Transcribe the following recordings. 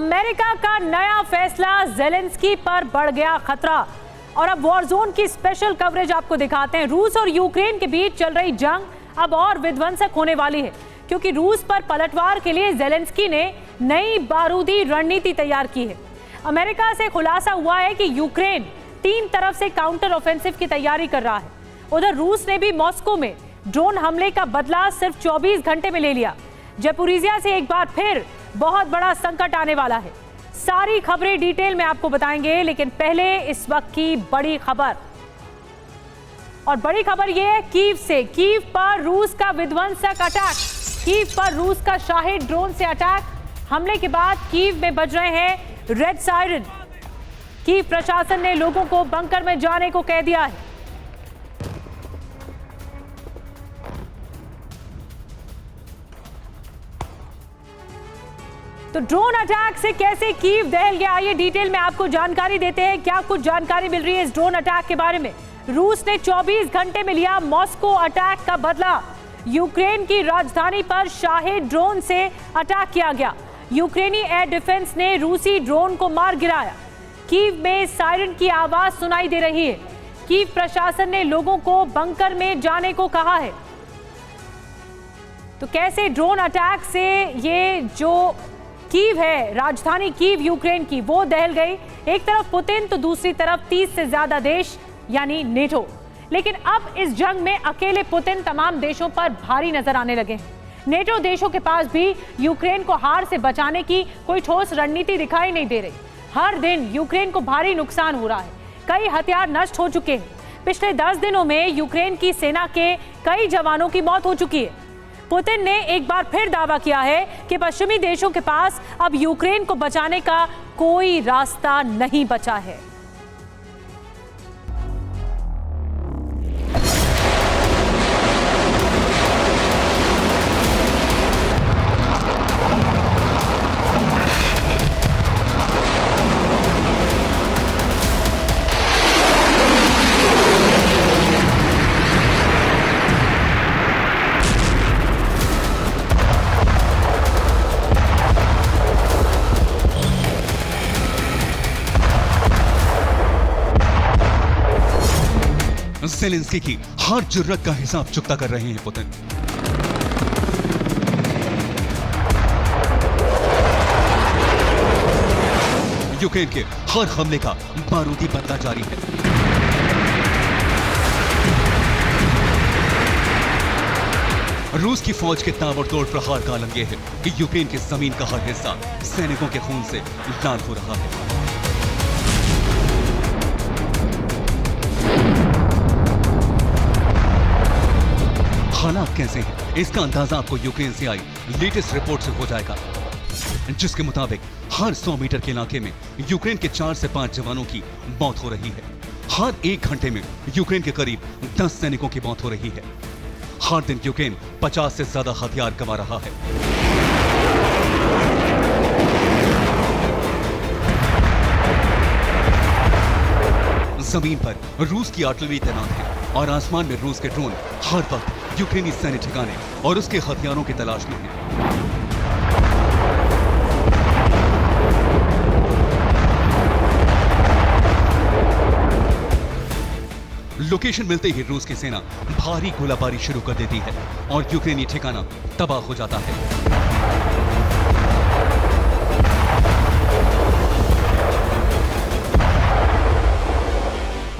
America का नया फैसला, ज़ेलेंस्की पर बढ़ गया खतरा। और अब वॉर जोन की स्पेशल कवरेज आपको दिखाते हैं। रूस और यूक्रेन के बीच चल रही जंग अब और विध्वंसक होने वाली है, क्योंकि रूस पर पलटवार के लिए ज़ेलेंस्की ने नई बारूदी रणनीति तैयार की है। अमेरिका से खुलासा हुआ है कि यूक्रेन 3 तरफ से काउंटर ऑफेंसिव की तैयारी कर रहा है। उधर रूस ने भी मॉस्को में ड्रोन हमले का बदला सिर्फ 24 घंटे में ले लिया। ज़पोरिज़िया से एक बार फिर बहुत बड़ा संकट आने वाला है। सारी खबरें डिटेल में आपको बताएंगे, लेकिन पहले इस वक्त की बड़ी खबर। और बड़ी खबर यह है कीव से। कीव पर रूस का विध्वंसक अटैक। कीव पर रूस का शाही ड्रोन से अटैक। हमले के बाद कीव में बज रहे हैं रेड सायरन। कीव प्रशासन ने लोगों को बंकर में जाने को कह दिया है। तो ड्रोन अटैक से कैसे कीव दहल गया, ये डिटेल में आपको जानकारी देते हैं। क्या कुछ जानकारी मिल रही है इस ड्रोन अटैक के बारे में। रूस ने 24 घंटे में लिया मॉस्को अटैक का बदला। यूक्रेन की राजधानी पर शाही ड्रोन से अटैक किया गया। यूक्रेनी एयर डिफेंस ने रूसी ड्रोन को मार गिराया। कीव में सायरन की आवाज सुनाई दे रही है। कीव प्रशासन ने लोगों को बंकर में जाने को कहा है। तो कैसे ड्रोन अटैक से ये जो कीव है, राजधानी कीव यूक्रेन की, वो दहल गई। एक तरफ पुतिन तो दूसरी तरफ 30 से ज्यादा देश यानी नेटो। लेकिन अब इस जंग में अकेले पुतिन तमाम देशों पर भारी नजर आने लगे हैं। नेटो देशों के पास भी यूक्रेन को हार से बचाने की कोई ठोस रणनीति दिखाई नहीं दे रही। हर दिन यूक्रेन को भारी नुकसान हो रहा है। कई हथियार नष्ट हो चुके हैं। पिछले 10 दिनों में यूक्रेन की सेना के कई जवानों की मौत हो चुकी है। पुतिन ने एक बार फिर दावा किया है कि पश्चिमी देशों के पास अब यूक्रेन को बचाने का कोई रास्ता नहीं बचा है। ज़ेलेंस्की की हर जुर्रत का हिसाब चुकता कर रहे हैं पुतिन। यूक्रेन के हर हमले का बारूदी बदला जारी है। रूस की फौज के ताबड़तोड़ प्रहार का आलम यह है कि यूक्रेन की जमीन का हर हिस्सा सैनिकों के खून से लाल हो रहा है। हालात कैसे हैं, इसका अंदाजा आपको यूक्रेन से आई लेटेस्ट रिपोर्ट से हो जाएगा, जिसके मुताबिक हर 100 मीटर के इलाके में यूक्रेन के 4 से 5 जवानों की मौत हो रही है। हर 1 घंटे में यूक्रेन के करीब 10 सैनिकों की मौत हो रही है। हर दिन यूक्रेन 50 से ज्यादा हथियार गंवा रहा है। जमीन पर रूस की आर्टिलरी तैनात है और आसमान में रूस के ड्रोन हर वक्त यूक्रेनी सैन्य ठिकाने और उसके हथियारों की तलाश में हैं। लोकेशन मिलते ही रूस की सेना भारी गोलाबारी शुरू कर देती है और यूक्रेनी ठिकाना तबाह हो जाता है।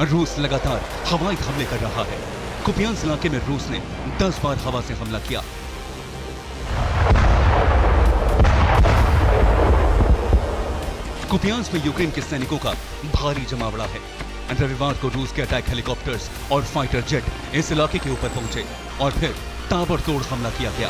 रूस लगातार हवाई हमले कर रहा है। कुपियांस इलाके में रूस ने 10 बार हवा से हमला किया। कुपियांस में यूक्रेन के सैनिकों का भारी जमावड़ा है। रविवार को रूस के अटैक हेलीकॉप्टर्स और फाइटर जेट इस इलाके के ऊपर पहुंचे और फिर ताबड़तोड़ हमला किया गया।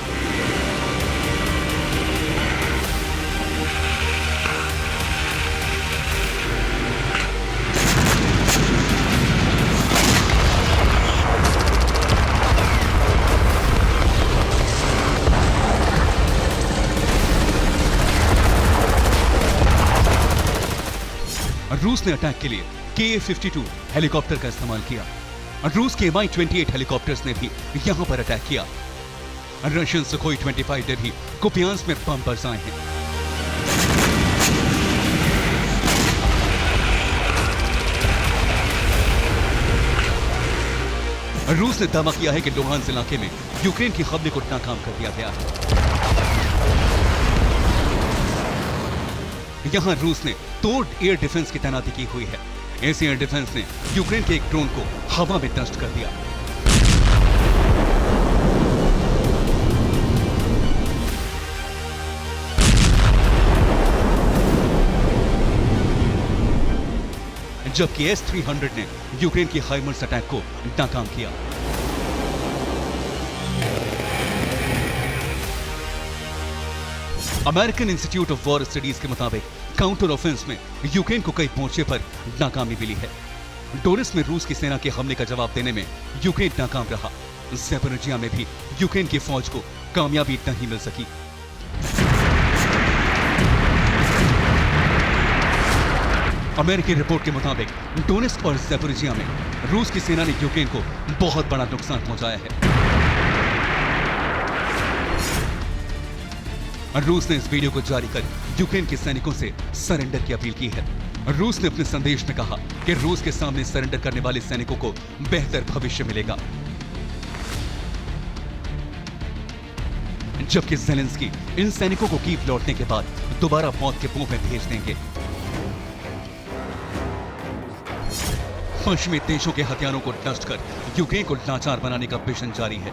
रूस ने अटैक के लिए KA-52 हेलीकॉप्टर का इस्तेमाल किया। रूस के Mi-28 हेलीकॉप्टर्स ने भी यहां पर अटैक किया। रशियन सुखोई 25 भी कुपियांस में बम बरसाए हैं। रूस ने दावा किया है कि लुहांस्क इलाके में यूक्रेन के हमले को नाकाम कर दिया गया है। यहां रूस ने तोड़ एयर डिफेंस की तैनाती की हुई है। इस एयर डिफेंस ने यूक्रेन के एक ड्रोन को हवा में नष्ट कर दिया। जबकि S-300 ने यूक्रेन की हाइमर्स अटैक को नाकाम किया। American institute of war studies के मुताबिक काउंटर ऑफेंस में यूक्रेन को कई मोर्चे पर नाकामी मिली है। डोनेट्स्क में रूस की सेना के हमले का जवाब देने में यूक्रेन नाकाम रहा। ज़ैपोरिजिया में भी यूक्रेन की फौज को कामयाबी नहीं मिल सकी। अमेरिकी रिपोर्ट के मुताबिक डोनेट्स्क और ज़ैपोरिजिया में रूस की सेना ने यूक्रेन को बहुत बड़ा नुकसान पहुंचाया है। रूस ने इस वीडियो को जारी कर यूक्रेन के सैनिकों से सरेंडर की अपील की है। रूस ने अपने संदेश में कहा कि रूस के सामने सरेंडर करने वाले सैनिकों को बेहतर भविष्य मिलेगा। जबकि ज़ेलेंस्की इन सैनिकों को कीव लौटने के बाद दोबारा मौत के मुंह में भेज देंगे। पश्चिमी देशों के हथियारों को नष्ट कर यूक्रेन को लाचार बनाने का मिशन जारी है।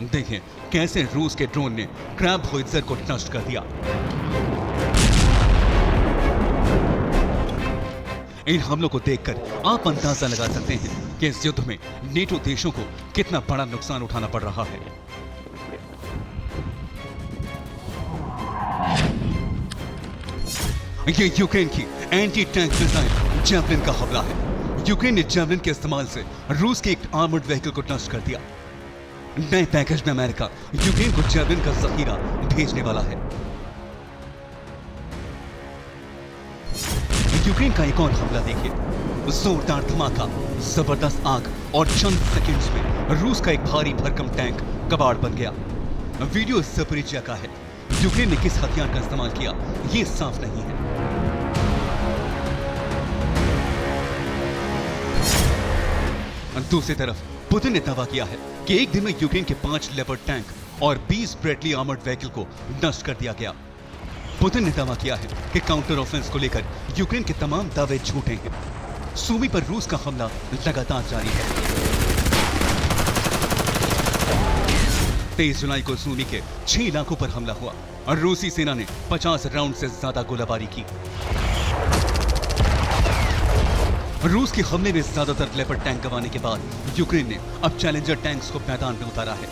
देखें कैसे रूस के ड्रोन ने क्रैब होइत्जर को नष्ट कर दिया। इन हमलों को देखकर आप अंदाजा लगा सकते हैं कि इस युद्ध में नेटो देशों को कितना बड़ा नुकसान उठाना पड़ रहा है। ये यूक्रेन की एंटी टैंक मिसाइल जैवलिन का हमला है। यूक्रेन ने जैवलिन के इस्तेमाल से रूस के एक आर्मर्ड व्हीकल को नष्ट कर दिया। नए पैकेज में अमेरिका यूक्रेन को जैवलिन का जखीरा भेजने वाला है। यूक्रेन का एक और हमला देखिए। जोरदार धमाका, जबरदस्त आग और चंद सेकंड्स में रूस का एक भारी भरकम टैंक कबाड़ बन गया। वीडियो ज़ैपोरिजिया का है। यूक्रेन ने किस हथियार का इस्तेमाल किया ये साफ नहीं है। दूसरी तरफ पुतिन ने दावा किया है कि एक दिन में यूक्रेन के 5 लेपर्ड टैंक और 20 ब्रेडली आर्मर्ड व्हीकल को नष्ट कर दिया गया। पुतिन ने दावा किया है कि काउंटर ऑफेंस को लेकर यूक्रेन के तमाम दावे झूठे हैं। सूमी पर रूस का हमला लगातार जारी है। 23 जुलाई को सूमी के 6 इलाकों पर हमला हुआ और रूसी सेना ने 50 राउंड से ज्यादा गोलाबारी की। रूस के हमले में ज्यादातर लेपर्ड टैंक गंवाने के बाद यूक्रेन ने अब चैलेंजर टैंक्स को मैदान में उतारा है।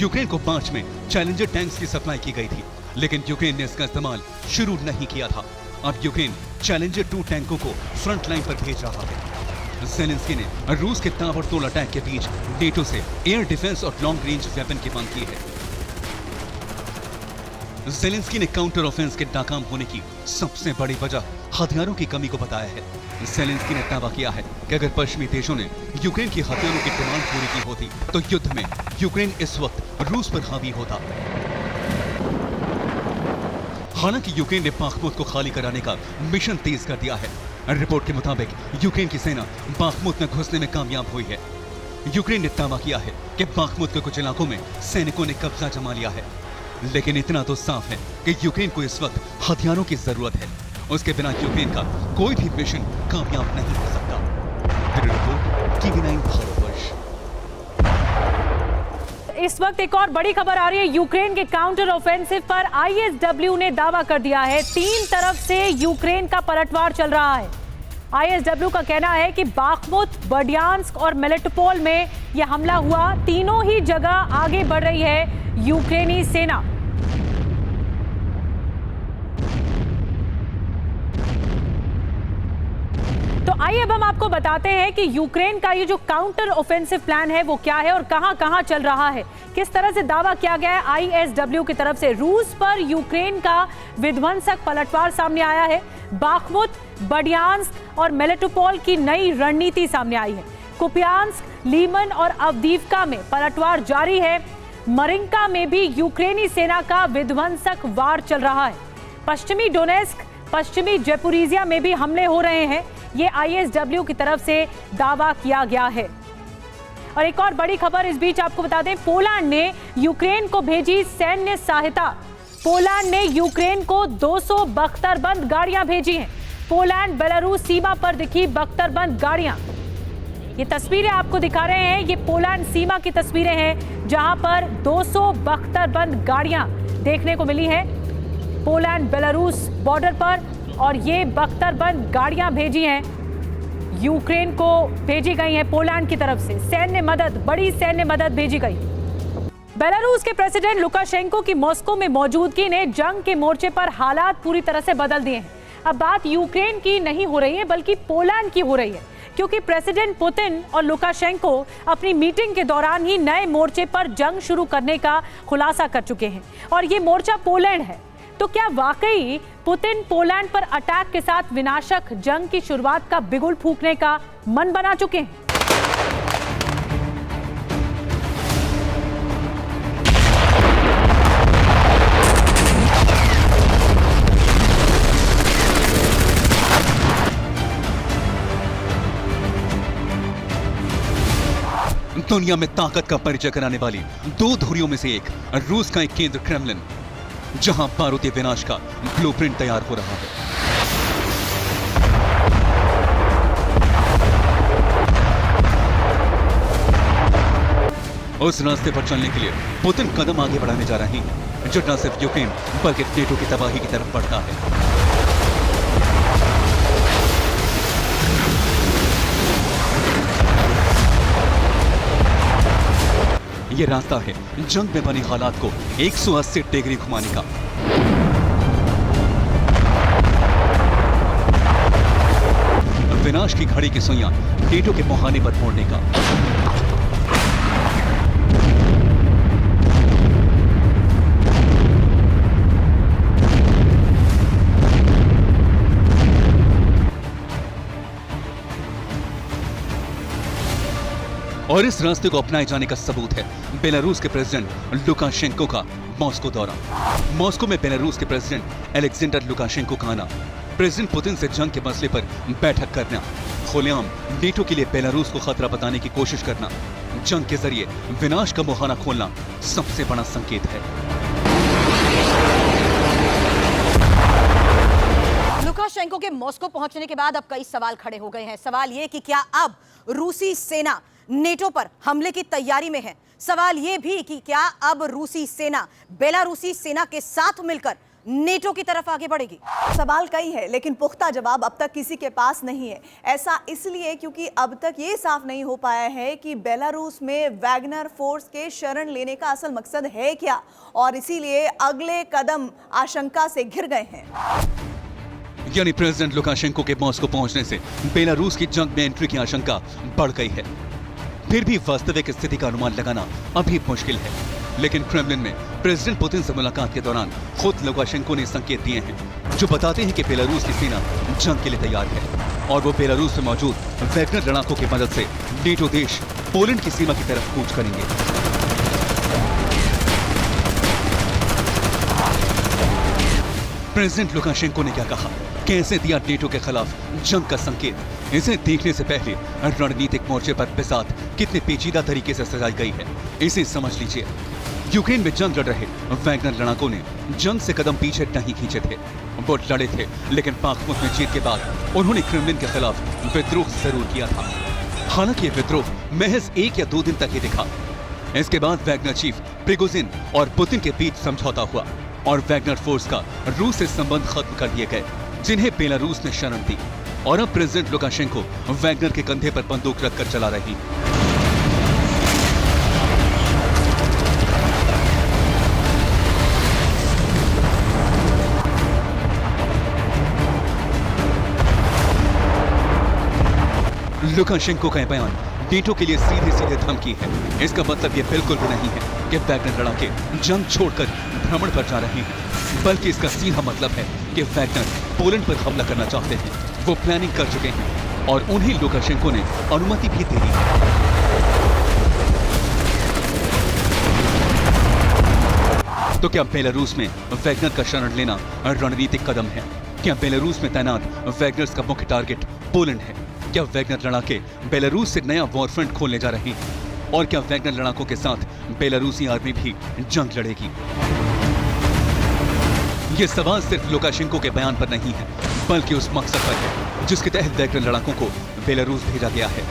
यूक्रेन को मार्च में चैलेंजर टैंक्स की सप्लाई की गई थी, लेकिन यूक्रेन ने इसका इस्तेमाल शुरू नहीं किया था। अब यूक्रेन चैलेंजर 2 टैंकों को फ्रंट लाइन पर भेज रहा है। ज़ेलेंस्की ने रूस के ताबड़तोड़ अटैक के बीच नेटो से एयर डिफेंस और लॉन्ग रेंज वेपन की मांग की है। ज़ेलेंस्की ने काउंटर ऑफेंस के नाकाम होने की सबसे बड़ी वजह हथियारों की कमी को बताया है। ज़ेलेंस्की ने दावा किया है कि अगर पश्चिमी देशों ने यूक्रेन की हथियारों की डिमांड पूरी की होती तो युद्ध में यूक्रेन इस वक्त रूस पर हावी होता। हालांकि यूक्रेन ने बाखमुत को खाली कराने का मिशन तेज कर दिया है। रिपोर्ट के मुताबिक यूक्रेन की सेना बाखमुत में घुसने में कामयाब हुई है। यूक्रेन ने दावा किया है कि बाखमुत के कुछ इलाकों में सैनिकों ने कब्जा जमा लिया है, लेकिन इतना तो साफ है कि यूक्रेन को इस वक्त हथियारों की जरूरत है। उसके बिना यूक्रेन का कोई भी मिशन कामयाब नहीं हो सकता। Bureau report, TV9 Bharatvarsh. इस वक्त एक और बड़ी खबर आ रही है यूक्रेन के काउंटर ऑफेंसिव पर। ISW ने दावा कर दिया है 3 तरफ से यूक्रेन का पलटवार चल रहा है। ISW का कहना है कि बाखमुत, बर्डियांस्क और मेलिटोपोल में यह हमला हुआ। तीनों ही जगह आगे बढ़ रही है यूक्रेनी सेना। तो आइए अब हम आपको बताते हैं कि यूक्रेन का ये जो काउंटर ऑफेंसिव प्लान है वो क्या है और कहां-कहां चल रहा है। किस तरह से दावा किया गया है ISW की तरफ से। रूस पर यूक्रेन का विध्वंसक पलटवार सामने आया है। बाखमुत, बर्डियांस्क और मेलिटोपोल की नई रणनीति सामने आई है। कुपियांस्क, लीमन और अवदीवका में पलटवार जारी है। मरिंका में भी यूक्रेनी सेना का विध्वंसक वार चल रहा है। पश्चिमी डोनेस्क, पश्चिमी ज़ैपोरिजिया में भी हमले हो रहे हैं। ये ISW की तरफ से दावा किया गया है। और एक और बड़ी खबर इस बीच आपको बता दें, पोलैंड ने यूक्रेन को भेजी सैन्य सहायता। पोलैंड ने यूक्रेन को 200 बख्तरबंद गाड़ियां भेजी हैं। पोलैंड बेलारूस सीमा पर दिखी बख्तरबंद गाड़ियां। ये तस्वीरें आपको दिखा रहे हैं, ये पोलैंड सीमा की तस्वीरें हैं जहां पर 200 बख्तरबंद गाड़ियां देखने को मिली है पोलैंड बेलारूस बॉर्डर पर। और ये बख्तरबंद गाड़ियां भेजी हैं यूक्रेन को, भेजी गई हैं पोलैंड की तरफ से। सैन्य मदद, बड़ी सैन्य मदद भेजी गई। बेलारूस के प्रेसिडेंट लुकाशेंको की मॉस्को में मौजूदगी ने जंग के मोर्चे पर हालात पूरी तरह से बदल दिए हैं। अब बात यूक्रेन की नहीं हो रही है बल्कि पोलैंड की हो रही है, क्योंकि प्रेसिडेंट पुतिन और लुकाशेंको अपनी मीटिंग के दौरान ही नए मोर्चे पर जंग शुरू करने का खुलासा कर चुके हैं और ये मोर्चा पोलैंड है। तो क्या वाकई पुतिन पोलैंड पर अटैक के साथ विनाशक जंग की शुरुआत का बिगुल फूंकने का मन बना चुके हैं? दुनिया में ताकत का परिचय कराने वाली दो धुरियों में से एक रूस का एक केंद्र क्रेमलिन, जहां बारूदी विनाश का ब्लूप्रिंट तैयार हो रहा है। उस रास्ते पर चलने के लिए पुतिन कदम आगे बढ़ाने जा रहे हैं, जो न सिर्फ यूक्रेन बल्कि नेटो की तबाही की तरफ बढ़ता है। ये रास्ता है जंग में बनी हालात को 180 डिग्री घुमाने का। विनाश की घड़ी की सुइयां नेटो के मुहाने पर मोड़ने का। और इस रास्ते को अपनाए जाने का सबूत है बेलारूस के प्रेसिडेंट लुकाशेंको का मॉस्को दौरा। मॉस्को में बेलारूस के प्रेसिडेंट अलेक्जेंडर लुकाशेंको का आना, प्रेसिडेंट पुतिन से जंग के मसले पर बैठक करना, खुलेआम नेटो के लिए बेलारूस को खतरा बताने की कोशिश करना, जंग के जरिए विनाश का मुहाना खोलना सबसे बड़ा संकेत है। लुकाशेंको के मॉस्को पहुंचने के बाद अब कई सवाल खड़े हो गए हैं। सवाल ये कि क्या अब रूसी सेना नेटो पर हमले की तैयारी में है। सवाल यह भी कि क्या अब रूसी सेना बेलारूसी सेना के साथ मिलकर नेटो की तरफ आगे बढ़ेगी। सवाल कई है लेकिन पुख्ता जवाब अब तक किसी के पास नहीं है। ऐसा इसलिए क्योंकि अब तक ये साफ नहीं हो पाया है कि बेलारूस में वैगनर फोर्स के शरण लेने का असल मकसद है क्या, और इसीलिए अगले कदम आशंका से घिर गए हैं। यानी प्रेसिडेंट लुकाशेंको के मॉस्को पहुंचने से बेलारूस की जंग में एंट्री की आशंका बढ़ गई है। फिर भी वास्तविक स्थिति का अनुमान लगाना अभी मुश्किल है, लेकिन क्रेमलिन में प्रेसिडेंट पुतिन से मुलाकात के दौरान खुद लुकाशेंको ने संकेत दिए हैं जो बताते हैं कि बेलारूस की सेना जंग के लिए तैयार है और वो बेलारूस में मौजूद वैगनर लड़ाकों की मदद से नेटो देश पोलैंड की सीमा की तरफ कूच करेंगे। प्रेसिडेंट लुकाशेंको ने क्या कहा, कैसे दिया नेटो के खिलाफ जंग का संकेत, इसे देखने से पहले रणनीतिक मोर्चे पर बिसात कितने पेचीदा तरीके से सजाई गई है, इसे समझ लीजिए। यूक्रेन में जंग लड़ रहे वैगनर लड़ाकों ने जंग से कदम पीछे नहीं खींचे थे। वो लड़े थे, लेकिन पाखमुख में जीत के बाद उन्होंने क्रेमलिन के खिलाफ विद्रोह जरूर किया था। हालांकि ये विद्रोह महज 1 या 2 दिन तक ही दिखा। इसके बाद वैगनर चीफ प्रिगोजिन और पुतिन के बीच समझौता हुआ और वैगनर फोर्स का रूस से संबंध खत्म कर दिए गए, जिन्हें बेलारूस ने शरण दी। और अब प्रेसिडेंट लुकाशेंको वैगनर के कंधे पर बंदूक रखकर चला रही। लुकाशेंको का बयान नेटो के लिए सीधे सीधे धमकी है। इसका मतलब ये बिल्कुल भी नहीं है कि वैगनर लड़ाके जंग छोड़कर भ्रमण पर जा रहे हैं, बल्कि इसका सीधा मतलब है कि वैगनर पोलैंड पर हमला करना चाहते हैं। वो प्लानिंग कर चुके हैं और उन्हें लुकाशेंको ने अनुमति भी दे दी है। तो क्या बेलारूस में वैगनर का शरण लेना रणनीतिक कदम है? क्या बेलारूस में तैनात वैगनर्स का मुख्य टारगेट पोलैंड है? क्या वैगनर लड़ाके बेलारूस से नया वॉरफ्रंट खोलने जा रहे हैं? और क्या वैगनर लड़ाकों के साथ बेलारूसी आर्मी भी जंग लड़ेगी? ये सवाल सिर्फ लुकाशेंको के बयान पर नहीं है, बल्कि उस मकसद पर है जिसके तहत वैगनर लड़ाकों को बेलारूस भेजा गया है।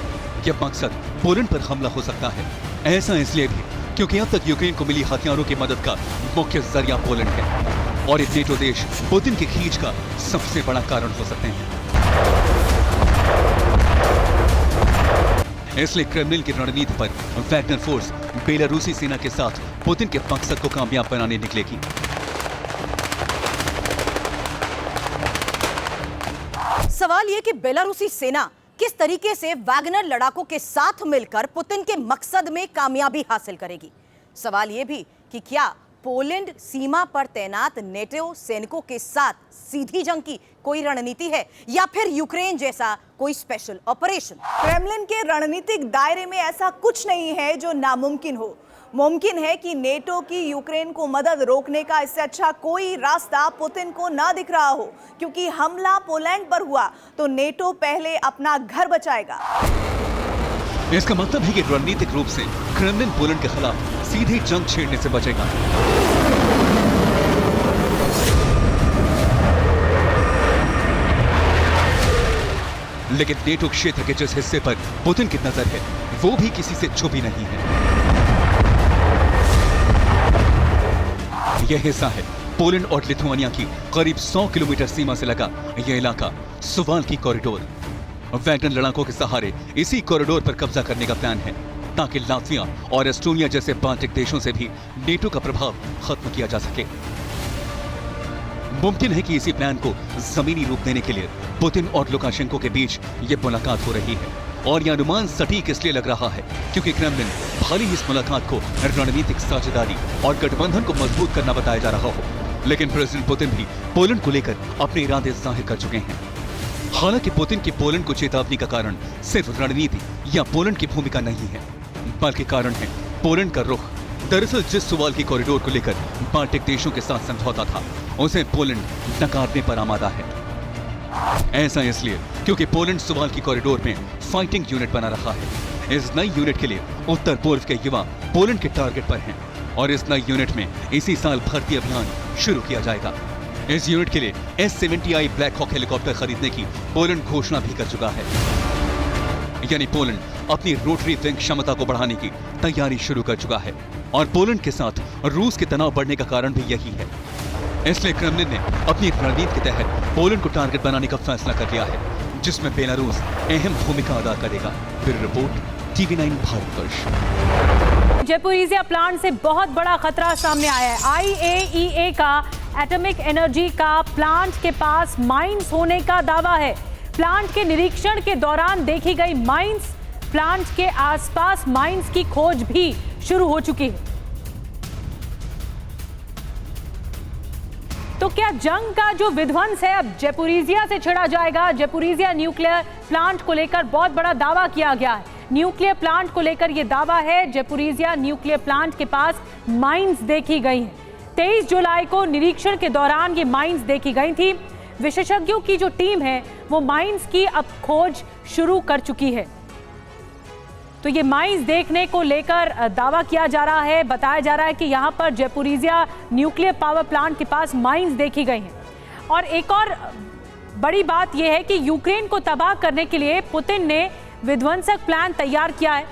यह मकसद पोलैंड पर हमला हो सकता है। ऐसा इसलिए भी क्योंकि अब तक यूक्रेन को मिली हथियारों की मदद का मुख्य जरिया पोलैंड है और ये नेटो देश पुतिन की खींच का सबसे बड़ा कारण हो सकते हैं। इसलिए क्रेमलिन की रणनीति पर वैगनर फोर्स बेलारूसी सेना के साथ पुतिन के मकसद को कामयाब बनाने निकलेगी। सवाल यह कि बेलारूसी सेना किस तरीके से वैगनर लड़ाकों के साथ मिलकर पुतिन के मकसद में कामयाबी हासिल करेगी। सवाल यह भी कि क्या पोलैंड सीमा पर तैनात नेटो सैनिकों के साथ सीधी जंग की कोई रणनीति है या फिर यूक्रेन जैसा कोई स्पेशल ऑपरेशन। क्रेमलिन के रणनीतिक दायरे में ऐसा कुछ नहीं है जो नामुमकिन हो। मुमकिन है कि नेटो की यूक्रेन को मदद रोकने का इससे अच्छा कोई रास्ता पुतिन को ना दिख रहा हो, क्योंकि हमला पोलैंड पर हुआ तो नेटो पहले अपना घर बचाएगा। इसका मतलब है कि रणनीतिक रूप से क्रेमलिन पोलैंड के खिलाफ सीधे जंग छेड़ने से बचेगा। लेकिन नेटो क्षेत्र के जिस हिस्से पर पुतिन की नजर है वो भी किसी से छुपी नहीं है। यह हिस्सा है पोलैंड और लिथुआनिया की करीब 100 किलोमीटर सीमा से लगा यह इलाका सुवाल्की कॉरिडोर। वैगनर लड़ाकों के सहारे इसी कॉरिडोर पर कब्जा करने का प्लान है ताकि लात्विया और एस्टोनिया जैसे बाल्टिक देशों से भी नेटो का प्रभाव खत्म किया जा सके। मुमकिन है कि इसी प्लान को जमीनी रूप देने के लिए पुतिन और लुकाशेंको के बीच यह मुलाकात हो रही है और यह अनुमान सटीक इसलिए लग रहा है क्योंकि क्रेमलिन भले ही इस मुलाकात को रणनीतिक साझेदारी और गठबंधन को मजबूत करना बताया जा रहा हो, लेकिन प्रेसिडेंट पुतिन भी पोलैंड को लेकर अपने इरादे जाहिर कर चुके हैं। हालांकि पुतिन की पोलैंड को चेतावनी का कारण सिर्फ रणनीति या पोलैंड की भूमिका नहीं है, बल्कि कारण है पोलैंड का रुख। दरअसल जिस सुवाल्की कॉरिडोर को लेकर बाल्टिक देशों के साथ समझौता था उसे पोलैंड नकारने पर आमादा है। ऐसा इसलिए क्योंकि पोलैंड सुवाल्की कॉरिडोर में फाइटिंग यूनिट बना रहा है। इस नई यूनिट के लिए उत्तर पूर्व के युवा पोलैंड के टारगेट पर हैं और इस नई यूनिट में इसी साल भर्ती अभियान शुरू किया जाएगा। इस यूनिट के लिए S-70I ब्लैक हॉक हेलीकॉप्टर खरीदने की पोलैंड घोषणा भी कर चुका है। यानी पोलैंड अपनी रोटरी विंग क्षमता को बढ़ाने की तैयारी शुरू कर चुका है और पोलैंड के साथ रूस के तनाव बढ़ने का कारण भी यही है। इसलिए क्रेमलिन ने अपनी रणनीति के तहत पोलैंड को टारगेट बनाने का फैसला कर लिया है, जिसमें बेलारूस अहम भूमिका अदा करेगा। Bureau report, TV9 Bharatvarsh. Zaporizhzhia plant से बहुत बड़ा खतरा सामने आया है। IAEA का एटॉमिक एनर्जी का प्लांट के पास माइंस होने का दावा है। प्लांट के निरीक्षण के दौरान देखी गई माइंस, प्लांट के आसपास माइंस की खोज भी शुरू हो चुकी है। तो क्या जंग का जो विध्वंस है अब ज़ैपोरिज़िया से छिड़ा जाएगा? ज़ैपोरिज़िया न्यूक्लियर प्लांट को लेकर बहुत बड़ा दावा किया गया है। न्यूक्लियर प्लांट को लेकर यह दावा है ज़ैपोरिज़िया न्यूक्लियर प्लांट के पास माइंस देखी गई हैं। 23 जुलाई को निरीक्षण के दौरान ये माइंस देखी गई थी। विशेषज्ञों की जो टीम है वो माइंस की अब खोज शुरू कर चुकी है। तो ये माइंस देखने को लेकर दावा किया जा रहा है, बताया जा रहा है कि यहाँ पर ज़ैपोरिज़िया न्यूक्लियर पावर प्लांट के पास माइंस देखी गई हैं। और एक और बड़ी बात यह है कि यूक्रेन को तबाह करने के लिए पुतिन ने विध्वंसक प्लान तैयार किया है।